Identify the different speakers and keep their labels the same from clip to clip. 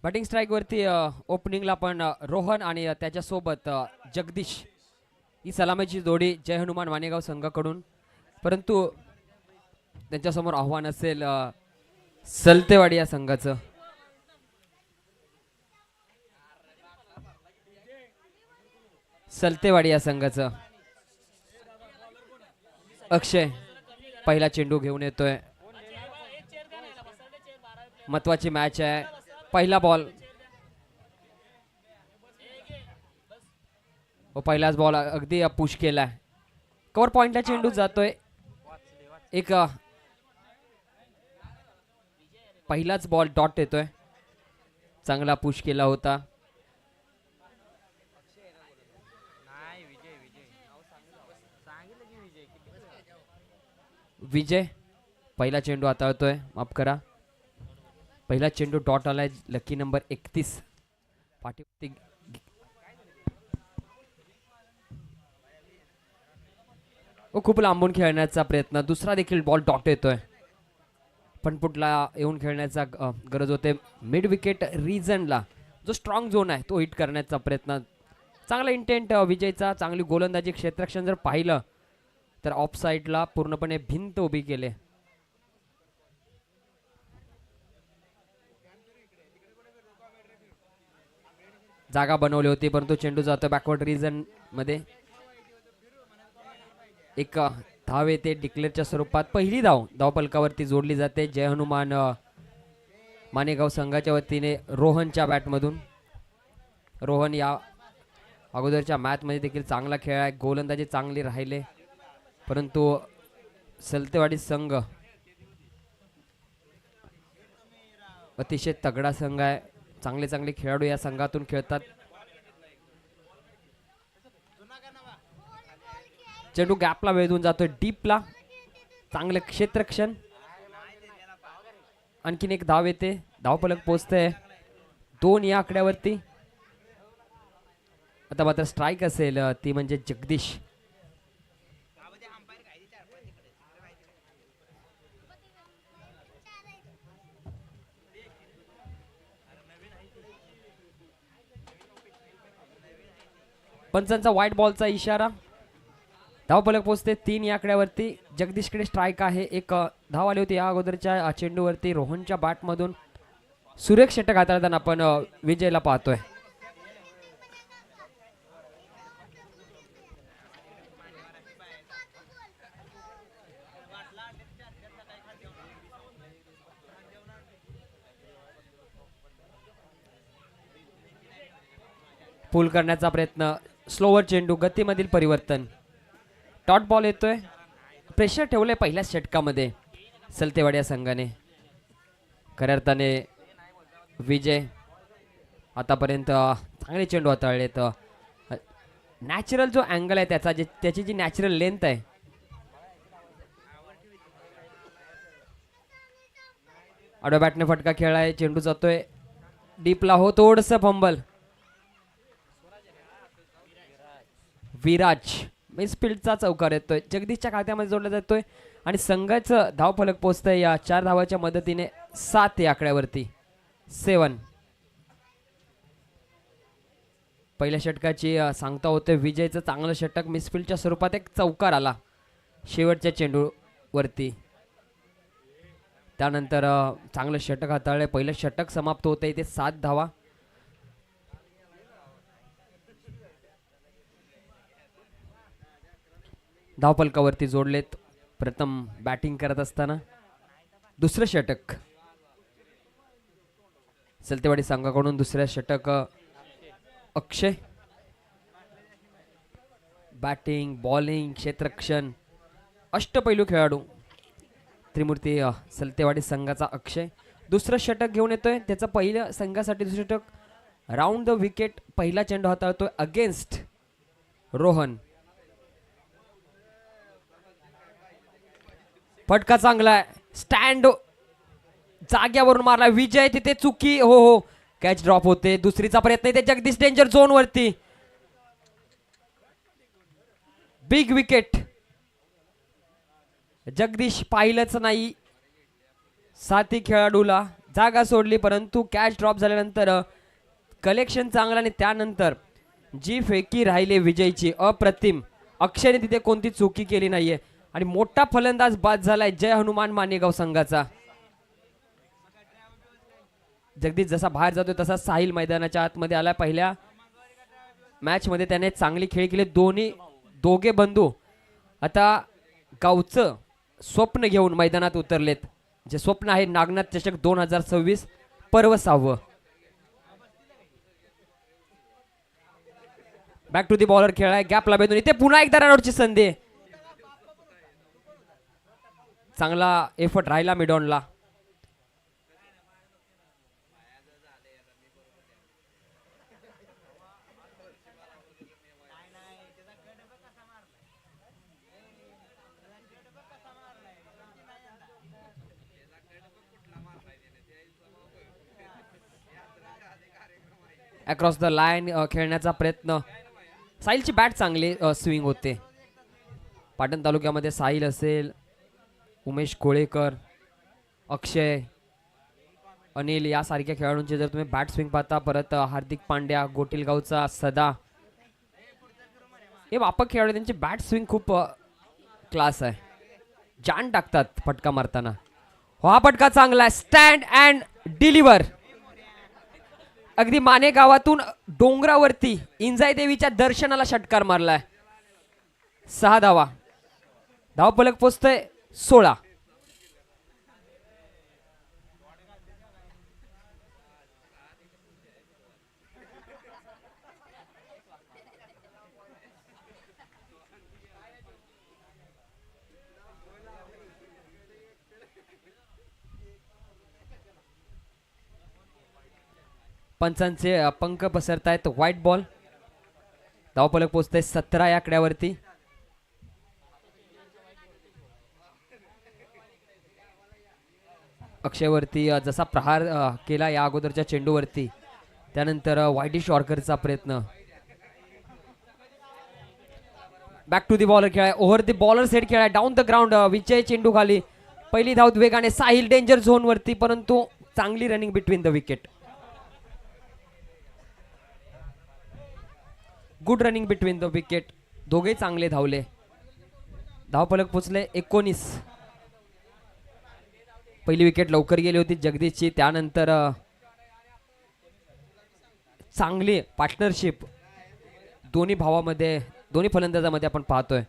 Speaker 1: Batting strike वरती ओपनिंगला पण रोहन आणि त्याच्यासोबत जगदीश ही सलामीची जोडी जय हनुमान मानेगाव संघाकडून, परंतु त्यांच्यासमोर आव्हान असेल सलतेवाडी या संघाचं. सलतेवाडी या संघाचं अक्षय पहिला चेंडू घेऊन येतोय. महत्वाची मॅच आहे. पहिला बॉल पहिलाच बॉल अगदी पुश केलाय. कव्हर पॉइंटला चेंडू जातोय. एक पहिलाच बॉल डॉट येतोय. चांगला पुश केला होता. विजय पहिला चेंडू हाताळतोय. माफ करा, पहिला चेंडू डॉट आलाय. लकी नंबर 31 पाठी खूप लांबून खेळण्याचा प्रयत्न. दुसरा देखील बॉल डॉट येतोय. पण पुढला येऊन खेळण्याचा गरज होते. मिड विकेट रिजनला जो स्ट्रॉंग झोन आहे तो हिट करण्याचा प्रयत्न. चांगला इंटेंट विजयचा. चांगली गोलंदाजी. क्षेत्ररक्षण जर पाहिलं तर ऑफ साइडला पूर्णपणे भिंत उभी केले. जागा बनवली होती परंतु चेंडू जातो बॅकवर्ड रिजन मध्ये. एक धाव येते डिक्लेअरच्या स्वरूपात. पहिली धाव धावफलकावरती जोडली जाते जय हनुमान मानेगाव संघाच्या वतीने रोहनच्या बॅटमधून. रोहन या अगोदरच्या मॅच मध्ये देखील चांगला खेळाय. गोलंदाजी चांगली राहिले परंतु सलतेवाडी संघ अतिशय तगडा संघ आहे. चांगले चांगले खेळाडू या संघातून खेळतात. चेंडू गॅपला वेधून जातोय डीपला. चांगलं क्षेत्ररक्षण. आणखीन एक धाव येते. धावफलक पोहोचते 2 या आकड्यावरती. आता मात्र स्ट्राईक असेल ती म्हणजे जगदीश. पंचांचा व्हाईट बॉलचा इशारा. धावफलक पोहोचते 3 या आकड्यावरती. जगदीशकडे स्ट्राईक आहे. एक धाव आली होती या अगोदरच्या चेंडूवरती. रोहनच्या बॅटमधून सुरेख षटक हाताळताना आपण विजयला पाहतोय. पुल करण्याचा प्रयत्न. स्लोवर चेंडू. गतीमधील परिवर्तन. डॉट बॉल येतोय. प्रेशर ठेवलंय पहिल्याच षटकामध्ये सलतेवाडी या संघाने. खऱ्या अर्थाने विजय आतापर्यंत चांगले चेंडू हाताळलेत. नॅचरल जो अँगल आहे त्याचा त्याची जी नॅचरल लेंथ आहे आडव्या बॅटने फटका खेळाय. चेंडू जातोय डीपला. हो थोडंसं फंबल. विराज मिसफिल्डचा चौकार येतोय. जगदीशच्या खात्यामध्ये जोडला जातोय आणि संघाचं धावफलक पोहोचतंय या 4 धावाच्या मदतीने 7 या आकड्यावरती. 7. पहिल्या षटकाची सांगता होते. विजयचं चांगलं षटक. मिसफिल्डच्या स्वरूपात एक चौकार आला शेवटच्या चेंडूवरती. त्यानंतर चांगलं षटक हाताळले. पहिलं षटक समाप्त होतं इथे 7 धावा. धावफलकावरती जोडलेत. प्रथम बॅटिंग करत असताना दुसरं षटक सलतेवाडी संघाकडून. दुसऱ्या षटक अक्षय. बॅटिंग बॉलिंग क्षेत्ररक्षण अष्टपैलू खेळाडू त्रिमूर्ती सलतेवाडी संघाचा अक्षय. दुसरं षटक घेऊन येतोय. त्याचं पहिलं संघासाठी दुसरं षटक. राऊंड द विकेट पहिला चेंडू हाताळतोय अगेन्स्ट रोहन. फटका चांगला आहे. स्टँड जाग्यावरून मारला विजय. तिथे चुकी. हो कॅच ड्रॉप होते. दुसरीचा प्रयत्न इथे जगदीश डेंजर झोन वरती. Big wicket. जगदीश पाहिलंच नाही. साथी खेळाडूला जागा सोडली, परंतु कॅच ड्रॉप झाल्यानंतर कलेक्शन चांगलं आणि त्यानंतर जी फेकी राहिली विजयची अप्रतिम. अक्षयने तिथे कोणती चुकी केली नाहीये आणि मोठा फलंदाज बाद झालाय जय हनुमान मानेगाव संघाचा. जगदीश जसा बाहेर जातोय तसा साहिल मैदानाच्या आतमध्ये आला. पहिल्या मॅच मध्ये त्याने चांगली खेळ केली. दोघे बंधू आता गावचं स्वप्न घेऊन मैदानात उतरलेत. जे स्वप्न आहे नागनाथ चषक 2026 पर्व 6. बॅक टू दी बॉलर खेळाय गॅप लाभेतून इथे पुन्हा एकदा रनआउटची संधी. चांगला एफर्ट राहिला मिडॉनला. अक्रॉस द लाईन खेळण्याचा प्रयत्न. साहिलची बॅट चांगली स्विंग होते. पाटण तालुक्यामध्ये साहिल असेल, उमेश कोळेकर, अक्षय, अनिल यासारख्या खेळाडूंचे जर तुम्ही बॅट स्विंग पाहता, परत हार्दिक पांड्या, गोटीलगावचा सदा, हे मापक खेळाडू त्यांची बॅट स्विंग खूप क्लास आहे. जान टाकतात फटका मारताना. हा फटका चांगला आहे. Stand and deliver. अगदी माने गावातून डोंगरावरती इंजाई देवीच्या दर्शनाला षटकार मारलाय. 6 धावा. धावफलक पोचतोय 16. पंचांचे पंख पसरतायत. White ball. धावफलक पोचतोय 17 या आकड्यावरती. अक्षयवरती जसा प्रहार केला या अगोदरच्या चेंडूवरती, त्यानंतर वाईडिश यॉर्करचा प्रयत्न. बॅक टू दी बॉलर खेळाय. ओव्हर दी बॉलर सेट खेळाय. Down the ground. विजय चेंडू खाली. पहिली धाव वेगाने. साहिल डेंजर झोन वरती, परंतु चांगली running between the wicket. Good running between the wicket. दोघे चांगले धावले. धावफलक पोचले 19. पहिली विकेट लवकर गेली होती जगदीशची. त्यानंतर चांगली पार्टनरशिप दोन्ही भावामध्ये, दोन्ही फलंदाजामध्ये आपण पाहतोय.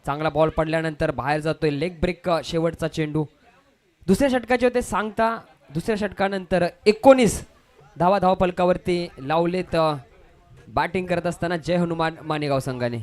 Speaker 1: चांगला बॉल पडल्यानंतर बाहेर जातोय. लेग ब्रेक शेवटचा चेंडू. दुसऱ्या षटकाचे होते सांगता. दुसऱ्या षटकानंतर 19 धावा धावफलकावरती लावलेत बॅटिंग करत असताना जय हनुमान मानेगाव संघाने.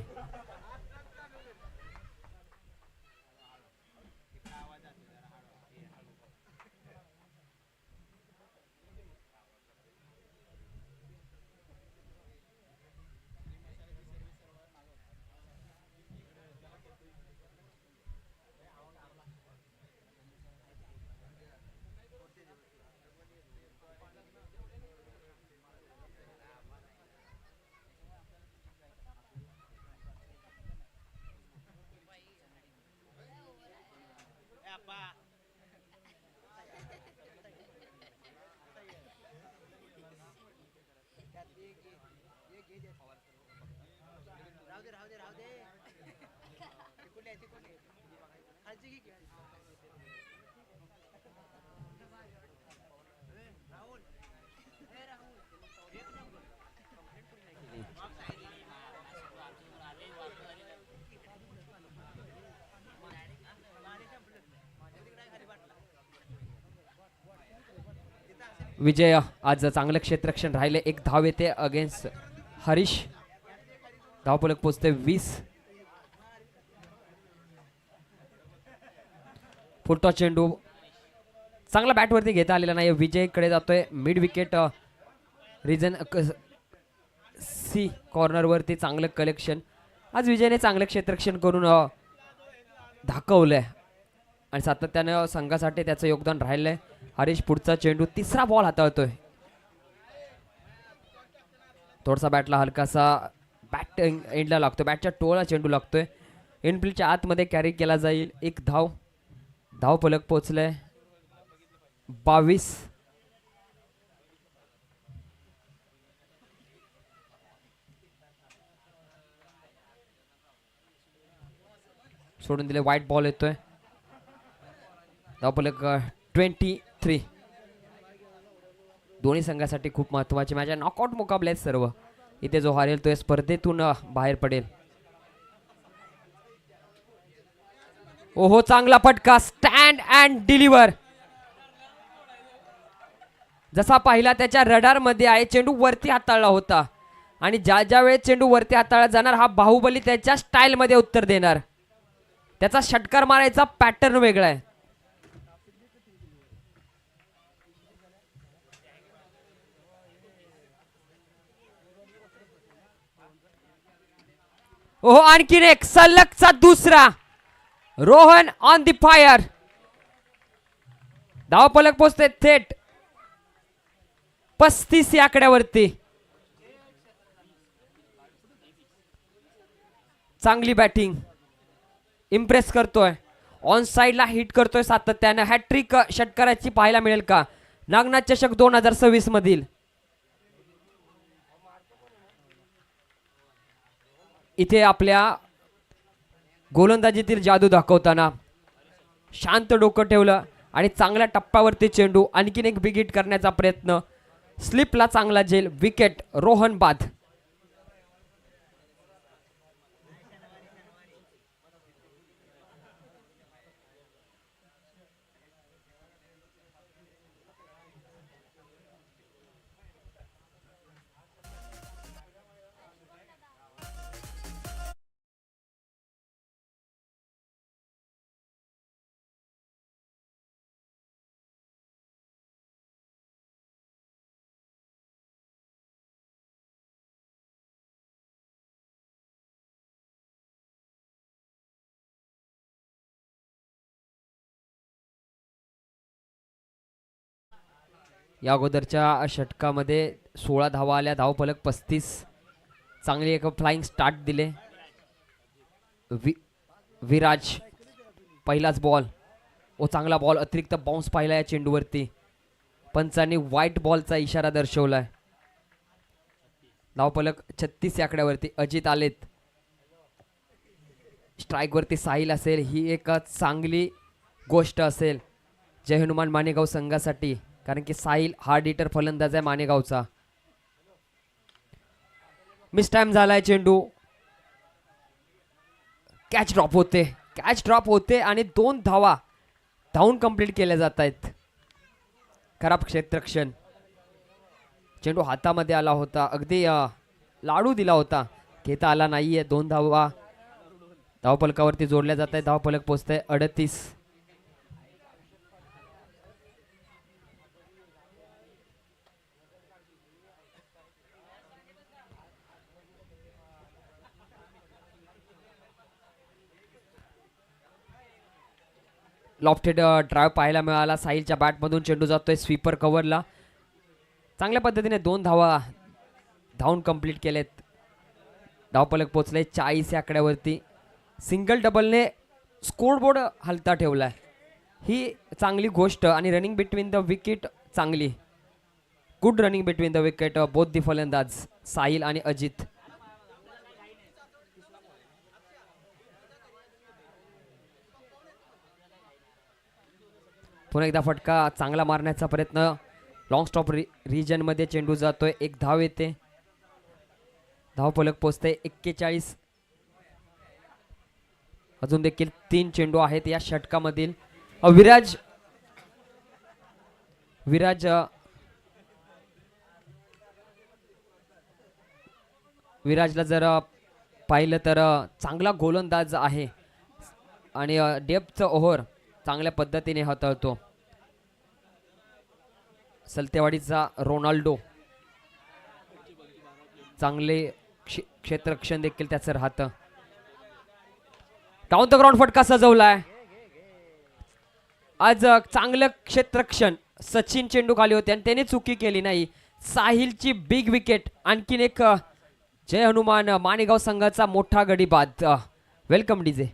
Speaker 1: विजय आज चांगलं क्षेत्ररक्षण राहिले. 1 धाव येते अगेन्स्ट हरीश. धावफलक पोचते 20. फुलटॉस चेंडू चांगला बॅटवरती घेता आलेला नाही. विजयकडे जातोय. मिड विकेट रिजन सी कॉर्नर वरती चांगलं कलेक्शन. आज विजयने चांगलं क्षेत्ररक्षण करून दाखवलंय आणि सातत्यानं संघासाठी त्याचं योगदान राहिलंय. हरीश पुढचा चेंडू. तिसरा बॉल हाताळतोय. थोडासा बॅटला हलकासा बॅट एंडला लागतोय. बॅटच्या टोळा चेंडू लागतोय. एंडफिल्डच्या आतमध्ये कॅरी केला जाईल. 1 धाव. धावफलक पोचलंय 22. सोडून दिले, वाईट बॉल येतोय. धावफलक 23. दोन्ही संघासाठी खूप महत्वाची मॅच आहे. नॉकआउट मुकाबले आहेत सर्व. इथे जो हारेल तो या स्पर्धेतून बाहेर पडेल. ओहो, चांगला फटका, स्टँड अँड डिलिव्हर. जसा पाहिला त्याच्या रडार मध्ये आहे. चेंडू वरती हाताळला होता आणि ज्या ज्या वेळेस चेंडू वरती हाताळला जाणार हा बाहुबली त्याच्या स्टाईल मध्ये उत्तर देणार. त्याचा षटकार मारायचा पॅटर्न वेगळा आहे. ओहो, आणखीन एक सलगचा दुसरा. Rohan on the fire. धावफलक पोहोचते थेट 35 या आकड्यावरती. चांगली बॅटिंग, इम्प्रेस करतोय. ऑन साइडला हिट करतोय सातत्याने. हॅट्रिक षटकाराची पाहायला मिळेल का नागनाथ चषक 2026 मधील. इथे आपल्या गोलंदाजीतील जादू दाखवताना शांत डोकं ठेवलं आणि चांगल्या टप्प्यावरती चेंडू. आणखीन एक बिग हिट करण्याचा प्रयत्न. स्लिपला चांगला झेल. विकेट रोहन बाद. या अगोदरच्या षटकामध्ये 16 धावा आल्या. धावफलक 35. चांगली एक फ्लाइंग स्टार्ट दिले. विराज पहिलाच बॉल. ओ, चांगला बॉल. अतिरिक्त बाउन्स पाहिला या चेंडूवरती. पंचांनी व्हाईट बॉलचा इशारा दर्शवलाय. धावफलक 36 या आकड्यावरती. अजित आलेत. स्ट्राइक वरती साहिल असेल. ही एक चांगली गोष्ट असेल जय हनुमान मानेगाव संघासाठी, कारण की साहिल हार्ड हिटर फलंदाज आहे मानेगावचा. मिस टाइम झालाय चेंडू. कॅच ड्रॉप होते आणि 2 धावा धावून कंप्लीट केल्या जात आहेत. खराब क्षेत्ररक्षण. चेंडू हातामध्ये आला होता. अगदी लाडू दिला होता. घेता आला नाहीये. 2 धावा धावफलकावरती जोडल्या जात आहेत. धावफलक पोहोचतंय 38. लॉफ्टेड ड्राइव्ह पाहायला मिळाला. साहिलच्या बॅटमधून चेंडू जातोय स्वीपर कव्हरला. चांगल्या पद्धतीने 2 धावा धावून कंप्लीट केलेत. धावफलक पोहोचले 40 या आकड्यावरती. सिंगल डबलने स्कोरबोर्ड हलता ठेवलाय. ही चांगली गोष्ट. आणि रनिंग बिटवीन द विकेट चांगली. Good running between the wicket. Both the फलंदाज साहिल आणि अजित. पुन्हा एकदा फटका चांगला मारण्याचा प्रयत्न. लॉंग स्टॉप रिजन मध्ये चेंडू जातोय. 1 धाव येते. धावफलक पोहोचते 41. अजून देखील 3 चेंडू आहेत या षटकामधील. विराजला जर पाहिलं तर चांगला गोलंदाज आहे आणि डेप्थचं ओव्हर चांगल्या पद्धतीने हाताळतो. सलतेवाडीचा रोनाल्डो. चांगले क्षेत्ररक्षण देखील त्याचं राहतं. डाऊन द ग्राउंड फटका सजवलाय. आज चांगलं क्षेत्ररक्षण. सचिन चेंडू खाली होते आणि त्याने चुकी केली नाही. साहिलची बिग विकेट. आणखीन एक जय हनुमान मानेगाव संघाचा मोठा गडी बाद. Welcome DJ.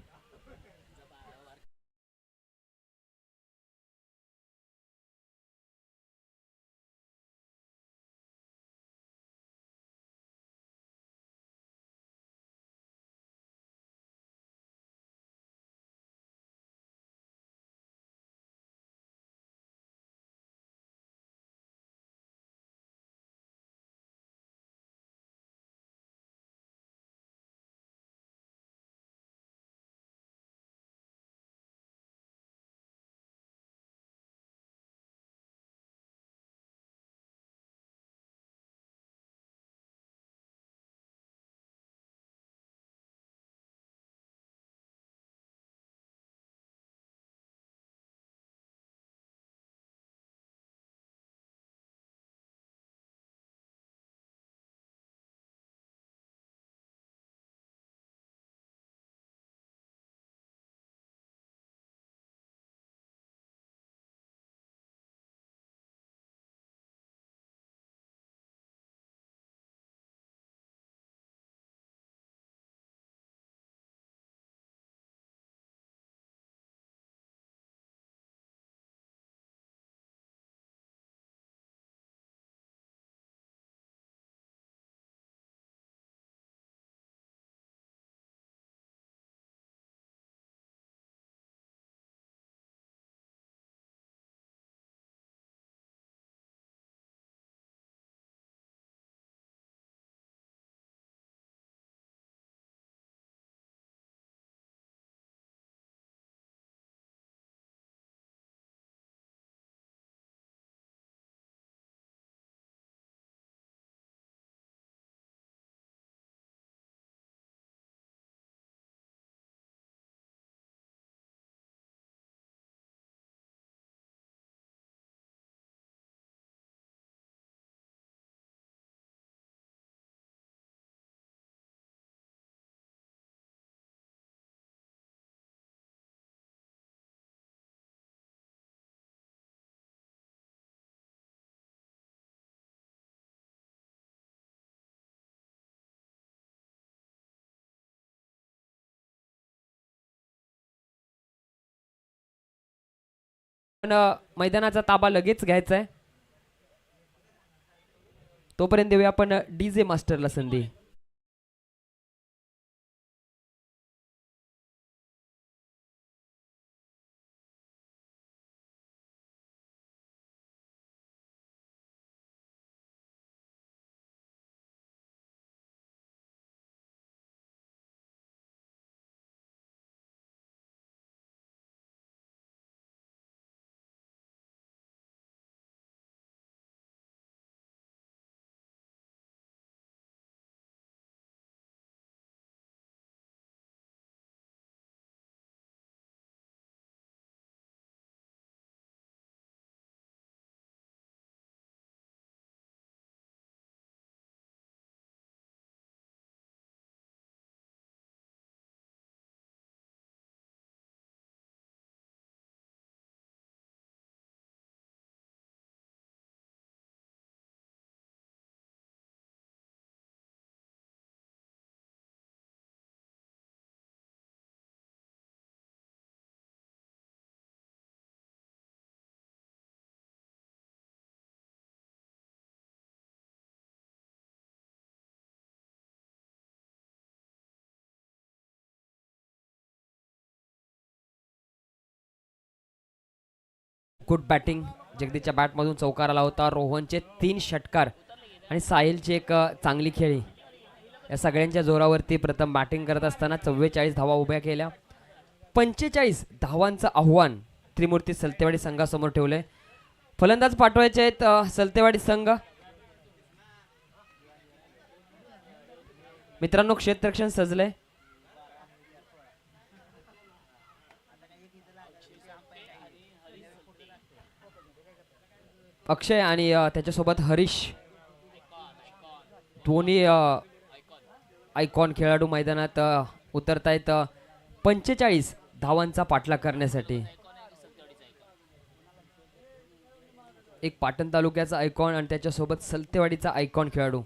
Speaker 1: पण मैदानाचा ताबा लगेच घ्यायचा आहे. तोपर्यंत देऊया आपण डीजे मास्टरला संधी. Good batting. जगदीच्या बॅटमधून चौकार आला होता. रोहनचे 3 षटकार आणि साहिलची एक चांगली खेळी. या सगळ्यांच्या जोरावरती प्रथम बॅटिंग करत असताना 44 धावा उभ्या केल्या. 45 धावांचं आव्हान त्रिमूर्ती सलतेवाडी संघासमोर ठेवलंय. फलंदाज पाठवायचे आहेत सलतेवाडी संघ. मित्रांनो, क्षेत्ररक्षण सजलंय. अक्षय आणि त्याच्यासोबत हरीश दोन्ही आयकॉन खेळाडू मैदानात उतरतायत 45 धावांचा पाठलाग करण्यासाठी. एक पाटण तालुक्याचा आयकॉन आणि त्याच्यासोबत सलतेवाडीचा आयकॉन खेळाडू.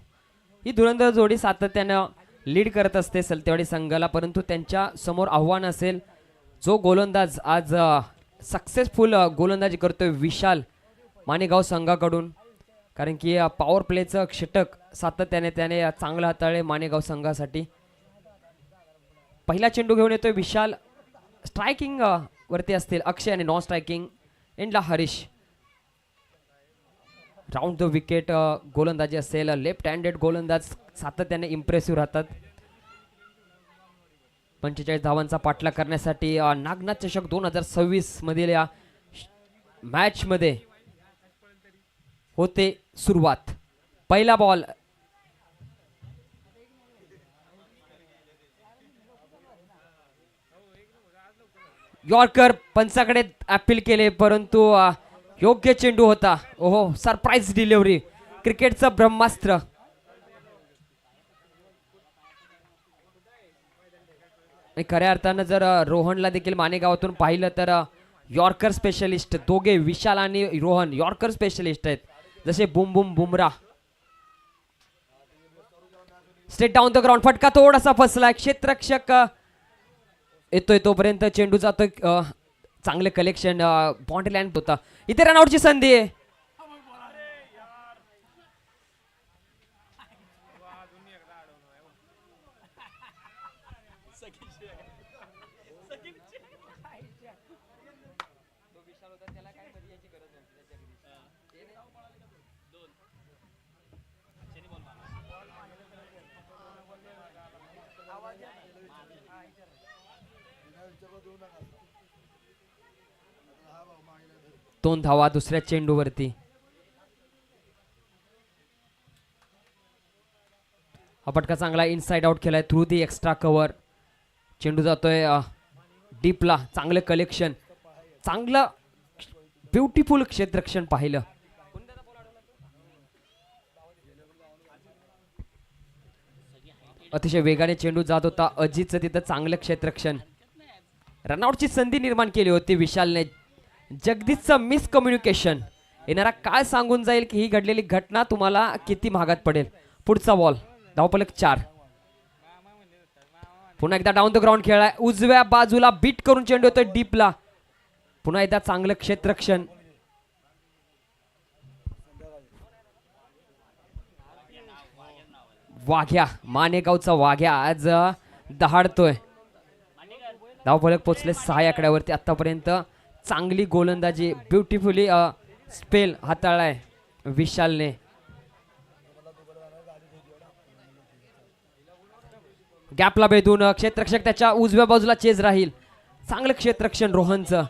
Speaker 1: ही धुरंधर जोडी सातत्यानं लीड करत असते सलतेवाडी संघाला, परंतु त्यांच्या समोर आव्हान असेल जो गोलंदाज आज सक्सेसफुल गोलंदाजी करतोय विशाल मानेगाव संघाकडून. कारण की पॉवर प्लेचं षटक सातत्याने त्याने चांगलं हाताळले मानेगाव संघासाठी. पहिला चेंडू घेऊन येतोय विशाल. स्ट्रायकिंग वरती असतील अक्षय आणि नॉन स्ट्रायकिंग एंडला हरीश. राऊंड द विकेट गोलंदाजी असेल. लेफ्ट हँडेड गोलंदाज सातत्याने इम्प्रेसिव्ह राहतात. 45 धावांचा पाठलाग करण्यासाठी नागनाथ चषक 2026 मधील या मॅच मध्ये होते सुरुवात. पहिला बॉल. यॉर्कर पंचाकडे अपील केले, परंतु योग्य चेंडू होता. ओहो, सरप्राईज डिलिव्हरी. क्रिकेटचं ब्रह्मास्त्र. खऱ्या अर्थानं जर रोहनला देखील मानेगावातून पाहिलं तर यॉर्कर स्पेशलिस्ट दोघे विशाल आणि रोहन यॉर्कर स्पेशलिस्ट आहेत, जसे boom boom Bumrah. Straight down the ground. फटका थोडासा फसला. क्षेत्ररक्षक येतोय तोपर्यंत चेंडू जातोय. चांगले कलेक्शन बाउंड्री लाईन होता. इथे रनआउटची संधी आहे. दोन धावा दुसऱ्या चेंडूवरती. हा फटका चांगला इनसाइड आउट केलाय थ्रू दी एक्स्ट्रा कव्हर. चेंडू जातोय डीपला. चांगलं कलेक्शन, चांगलं ब्युटिफुल क्षेत्ररक्षण पाहिलं. अतिशय वेगाने चेंडू जात होता. अजितचं तिथं चांगलं क्षेत्ररक्षण. रनआउटची संधी निर्माण केली होती विशालने. जगदीशचं मिसकम्युनिकेशन येणारा काळ सांगून जाईल की ही घडलेली घटना तुम्हाला किती महागात पडेल. पुढचा बॉल. धावफलक 4. पुन्हा एकदा डाऊन द ग्राउंड खेळाय. उजव्या बाजूला बीट करून चेंडू येतोय डीपला. पुन्हा एकदा चांगलं क्षेत्ररक्षण. वाघ्या, मानेगावचा वाघ्या आज दहाडतोय. धावफलक पोचले 6 आकड्यावरती. आतापर्यंत चांगली गोलंदाजी, ब्युटिफुली स्पेल हाताळलाय विशालने. गॅपला भेदून क्षेत्ररक्षक त्याच्या उजव्या बाजूला चेज राहील. चांगलं क्षेत्ररक्षण रोहनचं.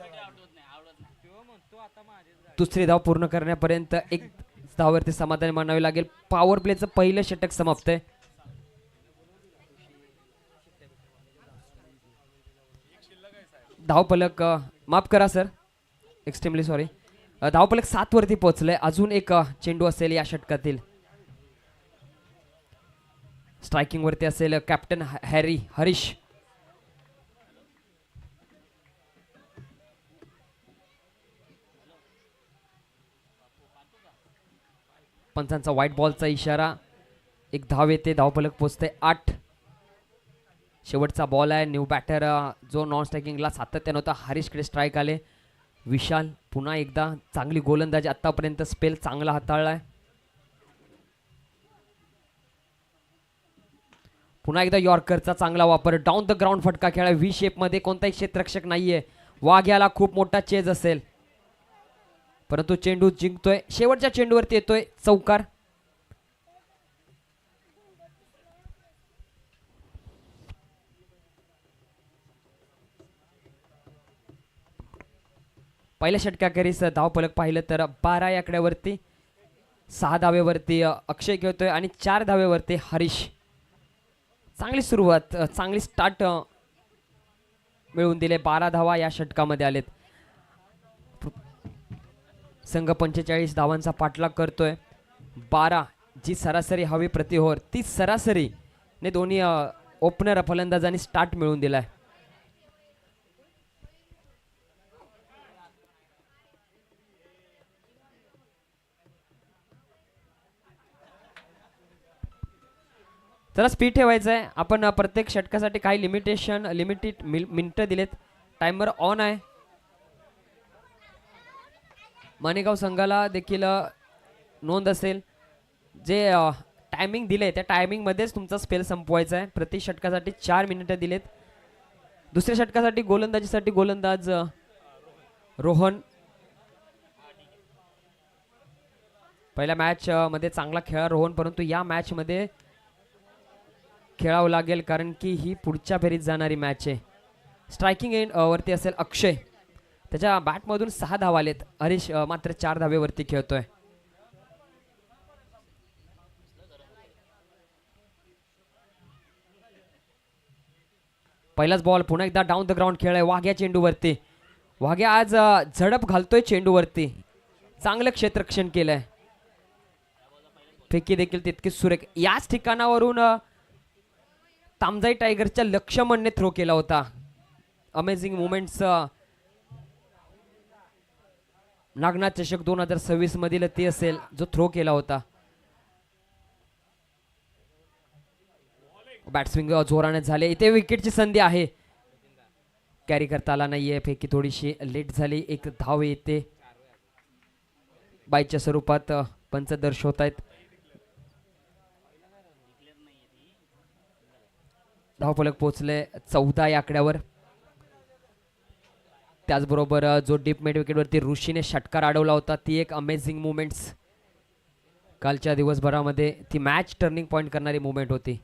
Speaker 1: दुसरी धाव पूर्ण करण्यापर्यंत एक धाववरती समाधान मानावे लागेल. पॉवर प्लेचं पहिलं षटक समाप्त आहे. धावफलक माफ करा सर, एक्स्ट्रीमली सॉरी. धावफलक 7 वरती पोहोचलंय. अजून एक चेंडू असेल या षटकातील. स्ट्रायकिंग वरती असेल कॅप्टन हॅरी हरीश. पंचांचा व्हाईट बॉलचा इशारा. एक धाव येते. धावफलक पोचते 8. शेवटचा बॉल आहे. न्यू बॅटर जो नॉन स्ट्रायकिंगला सातत्यानं होता, हरीशकडे स्ट्राईक आले. विशाल पुन्हा एकदा चांगली गोलंदाजी. आतापर्यंत स्पेल चांगला हाताळलाय. पुन्हा एकदा यॉर्करचा चांगला वापर. डाऊन द ग्राउंड फटका खेळा. व्ही शेप मध्ये. कोणताही क्षेत्ररक्षक नाहीये. वाघ्याला खूप मोठा चेज असेल, परंतु चेंडू जिंकतोय. शेवटच्या चेंडूवरती येतोय चौकार. पहिल्या षटकाखेरीस धावफलक पाहिलं तर 12 या आकड्यावरती. 6 धावेवरती अक्षय खेळतोय आणि 4 धावेवरती हरीश. चांगली सुरुवात, चांगली स्टार्ट मिळवून दिले. 12 धावा या षटकामध्ये आलेत. संघ 45 धावांचा पाठलाग करतोय. 12 जी सरासरी हवी प्रति ओव्हर, ती सरासरी ने दोन्ही ओपनर फलंदाजांनी स्टार्ट मिळवून दिलाय. जरा स्पीड ठेवायचं आहे. आपण प्रत्येक षटकासाठी काही लिमिटेड मिनिटं दिलेत. टाइमर ऑन आहे. मानेगाव संघाला देखील नोंद असेल. जे टायमिंग दिले त्या टायमिंग मध्येच तुमचा स्पेल संपवायचा आहे. प्रति षटकासाठी 4 मिनिटं दिलेत. दुसऱ्या षटकासाठी गोलंदाजीसाठी गोलंदाज रोहन. पहिल्या मॅच मध्ये चांगला खेळा रोहन, परंतु या मॅच मध्ये खेळावं लागेल कारण की ही पुढच्या फेरीत जाणारी मॅच आहे. स्ट्रायकिंग एंड वरती असेल अक्षय. त्याच्या बॅटमधून 6 धावा आलेत. हरीश मात्र 4 धावेवरती खेळतोय. पहिलाच बॉल. पुन्हा एकदा डाऊन द ग्राउंड खेळ आहे. वाघ्या चेंडूवरती. वाघ्या आज झडप घालतोय चेंडूवरती. चांगलं क्षेत्ररक्षण केलंय. फेकी देखील तितकीच सुरेख. याच ठिकाणावरून तामजाई टायगरच्या लक्ष्मणने थ्रो केला होता. Amazing moments. नागनाथ चषक 2026 मधील ते असेल जो थ्रो केला होता. बॅट्सविंग जोराने झाले. इथे विकेटची संधी आहे. कॅरी करता आला नाहीये. फेकी थोडीशी लेट झाली. एक धाव येते. बाईच्या स्वरूपात पंच दर्शवत आहेत. धावफलक पोहोचले 14 या आकड्यावर. त्याचबरोबर जो डीप मिड विकेटवरती ऋषीने षटकार अडवला होता, ती एक अमेझिंग मुवमेंट्स. कालच्या दिवसभरामध्ये ती मॅच टर्निंग पॉइंट करणारी मुवमेंट होती.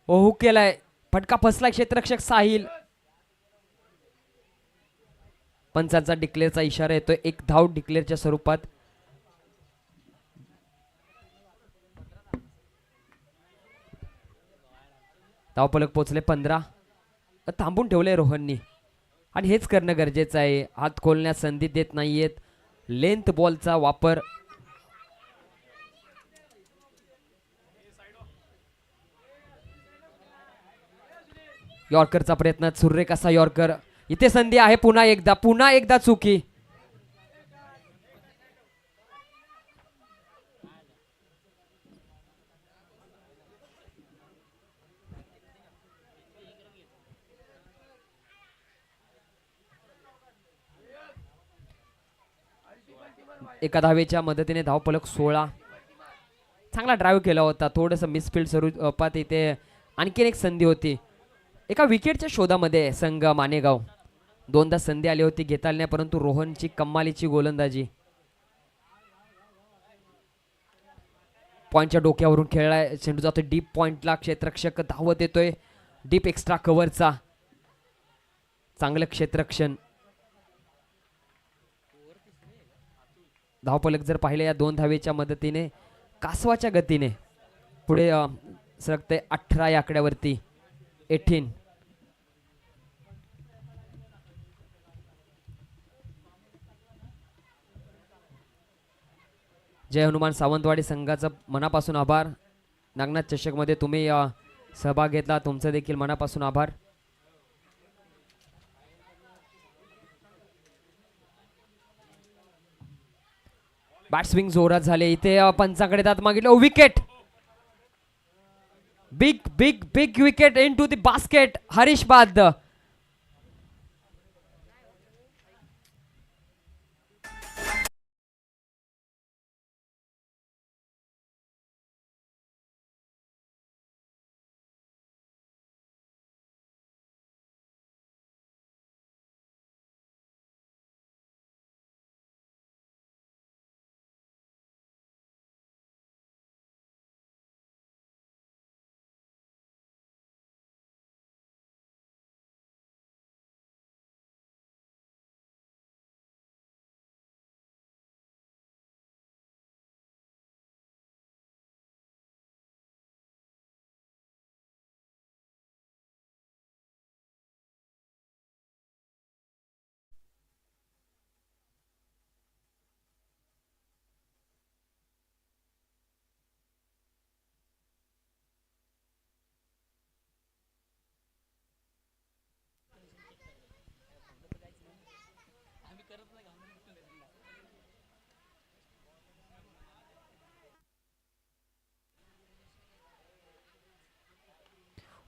Speaker 1: ओहू केलाय. फटका फसला. क्षेत्ररक्षक साहिल. पंचांचा डिक्लेअरचा इशारा येतोय. एक धाव डिक्लेअरच्या स्वरूपात. धावफलक पोहोचले 15. थांबून ठेवले रोहननी आणि हेच करणं गरजेचं आहे. हात खोलण्यास संधी देत नाहीयेत. लेंथ बॉलचा वापर. यॉर्करचा प्रयत्न. सुरेख असा यॉर्कर. इथे संधी आहे. पुन्हा एकदा चुकी. एका धावेच्या मदतीने धावफलक 16. चांगला ड्राईव्ह केला होता, थोडंसं मिसफिल्ड स्वरूपात इथे आणखीन एक संधी होती. एका विकेटच्या शोधामध्ये संघ मानेगाव, दोनदा संधी आली होती, घेता आली नाही, परंतु रोहनची कमालीची गोलंदाजी. पॉइंटच्या डोक्यावरून खेळलाय चेंडू, जातो डीप पॉइंटला, क्षेत्ररक्षक धावत येतोय डीप एक्स्ट्रा कव्हरचा. चांगलं क्षेत्ररक्षण. धावफलक जर पाहिले या 2 धावेच्या मदतीने कासवाच्या गतीने पुढे सरकते 18 या आकड्यावरती. 18. जय हनुमान सावंतवाडी संघाचा मनापासून आभार. नागनाथ चषकमध्ये तुम्ही सहभाग घेतला, तुमचं देखील मनापासून आभार. बॅट स्विंग जोरात झाले इथे, पंचाकडे दात मागितलं. Wicket, big big big wicket into the basket. Harish बाद.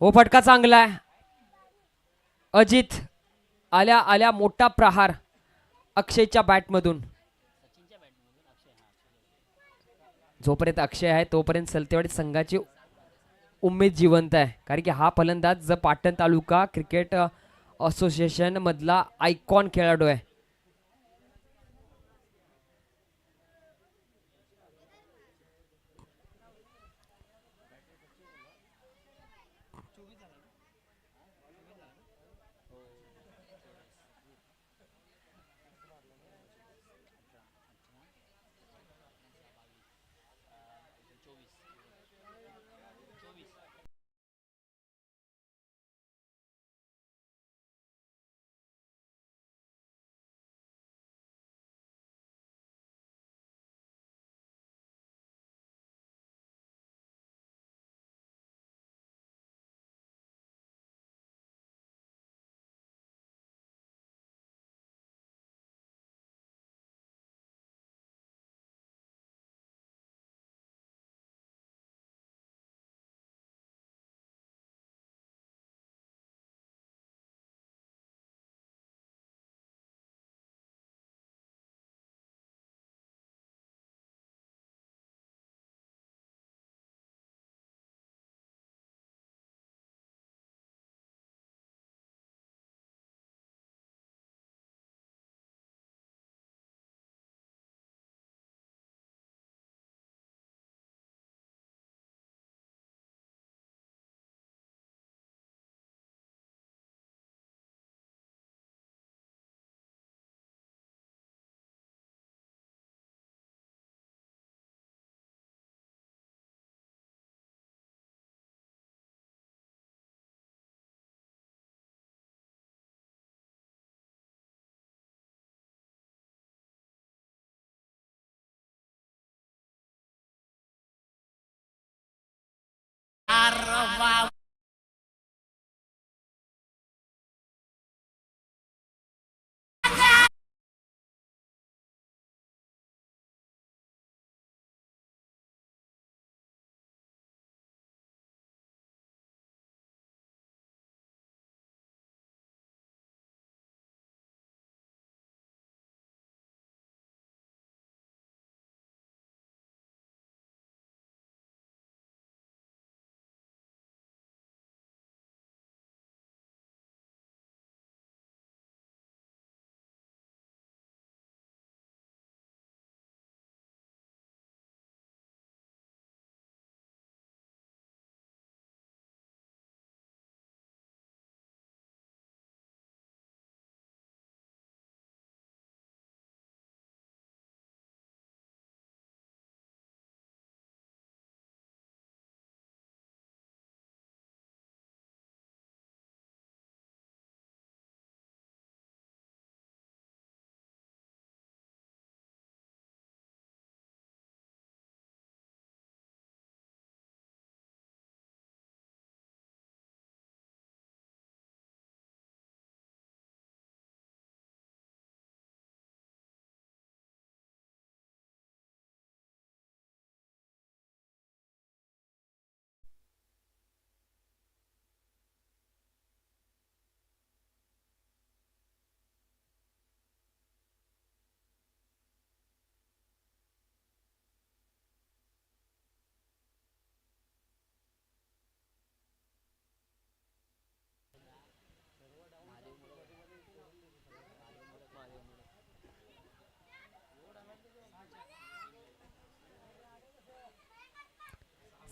Speaker 1: हो, फटका चांगला आहे. अजित आल्या आल्या मोठा प्रहार अक्षयच्या बॅटमधून. जोपर्यंत अक्षय आहे तोपर्यंत सलतेवाडी संघाची उमेद जिवंत आहे, कारण की हा फलंदाज पाटण तालुका क्रिकेट असोसिएशन मधला आयकॉन खेळाडू आहे.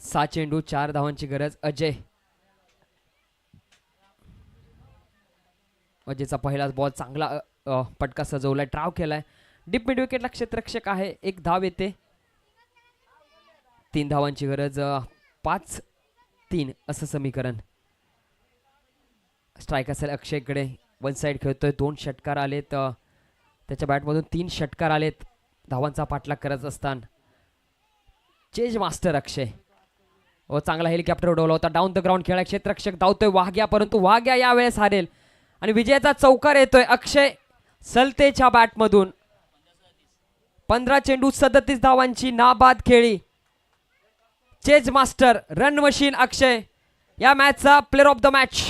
Speaker 1: 6 चेंडू 4 धावांची गरज. अजयचा पहिलाच बॉल चांगला पटका सजवलाय, ड्राव केलाय. डीप मिड विकेटला क्षेत्ररक्षक आहे. 1 धाव येते. 3 धावांची गरज. 5-3 असं समीकरण. स्ट्राईक असेल अक्षयकडे. वन साइड खेळतोय. 2 षटकार आलेत. त्याच्या बॅटमधून 3 षटकार आलेत. धावांचा पाठलाग करत असताना चेज मास्टर अक्षय. चांगला हेलिकॉप्टर उडवला होता. डाऊन द ग्राउंड खेळाय क्षेत्ररक्षक धावतोय वाघ्या, परंतु वाघ्या यावेळेस हारेल आणि विजयाचा चौकार येतोय अक्षय सलतेच्या बॅटमधून. 15 चेंडू 37 धावांची नाबाद खेळी. चेज मास्टर रन मशीन अक्षय या मॅचचा प्लेअर ऑफ द मॅच.